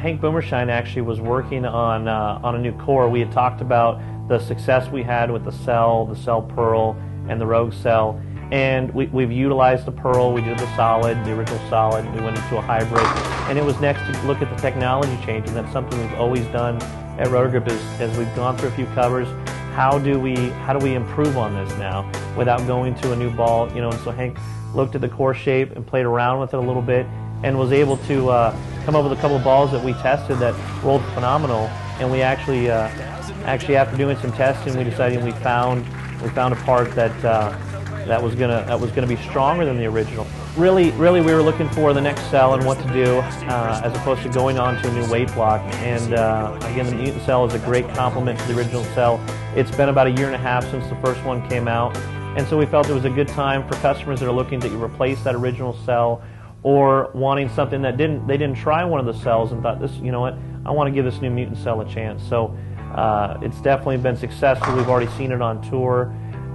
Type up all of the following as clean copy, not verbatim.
Hank Boomershine actually was working on a new core. We had talked about the success we had with the Cell Pearl, and the Rogue Cell, and we've utilized the Pearl. We did the solid, the original solid. We went into a hybrid, and it was next to look at the technology change, and that's something we've always done at Roto Grip. As we've gone through a few covers, how do we improve on this now without going to a new ball? You know, and so Hank looked at the core shape and played around with it a little bit, and was able to come up with a couple of balls that we tested that rolled phenomenal. And we actually after doing some testing, we decided we found a part that was gonna be stronger than the original. Really, we were looking for the next cell and what to do, as opposed to going on to a new weight block. And again, the Mutant Cell is a great complement to the original cell. It's been about 1.5 years since the first one came out, and so we felt it was a good time for customers that are looking to replace that original cell, or wanting something that they didn't try one of the cells and thought, this, you know what, I want to give this new Mutant Cell a chance. So it's definitely been successful. We've already seen it on tour,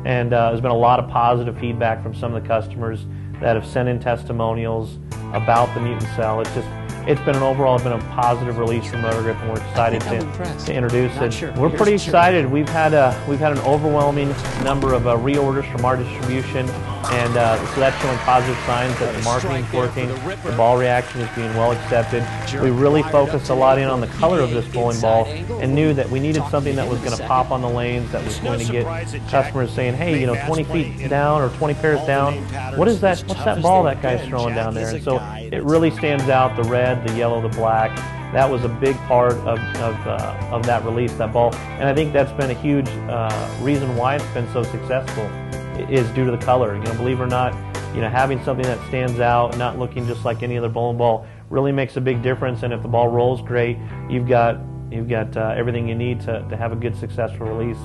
and there's been a lot of positive feedback from some of the customers that have sent in testimonials about the Mutant Cell. It's been a positive release from Roto Grip, and we're excited to introduce it. Sure. We're pretty excited. We've had an overwhelming number of reorders from our distribution, and so that's showing positive signs that the marketing is working. The ball reaction is being well accepted. We really focused a lot in on the color of this bowling ball, and knew that we needed something that was going to pop on the lanes, that was going to get customers saying, hey, you know, 20 feet down or 20 pairs down, what's that ball that guy's throwing down there? And so it really stands out, the red, the yellow, the black. That was a big part of that release, that ball. And I think that's been a huge reason why it's been so successful, is due to the color. You know, believe it or not, you know, having something that stands out, not looking just like any other bowling ball, really makes a big difference. And if the ball rolls great, you've got everything you need to have a good, successful release.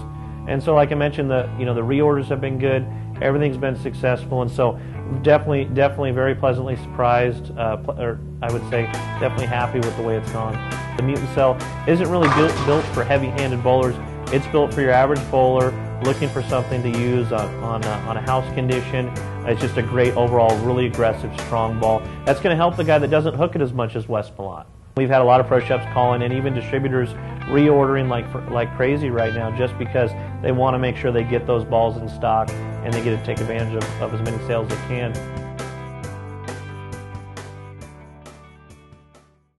And so, like I mentioned, the reorders have been good. Everything's been successful, and so definitely very pleasantly surprised, or I would say definitely happy with the way it's gone. The Mutant Cell isn't really built for heavy-handed bowlers. It's built for your average bowler looking for something to use on a house condition. It's just a great overall, really aggressive, strong ball. That's going to help the guy that doesn't hook it as much as West Malott. We've had a lot of pro shops calling, and even distributors reordering like crazy right now, just because they want to make sure they get those balls in stock and they get to take advantage of as many sales as they can.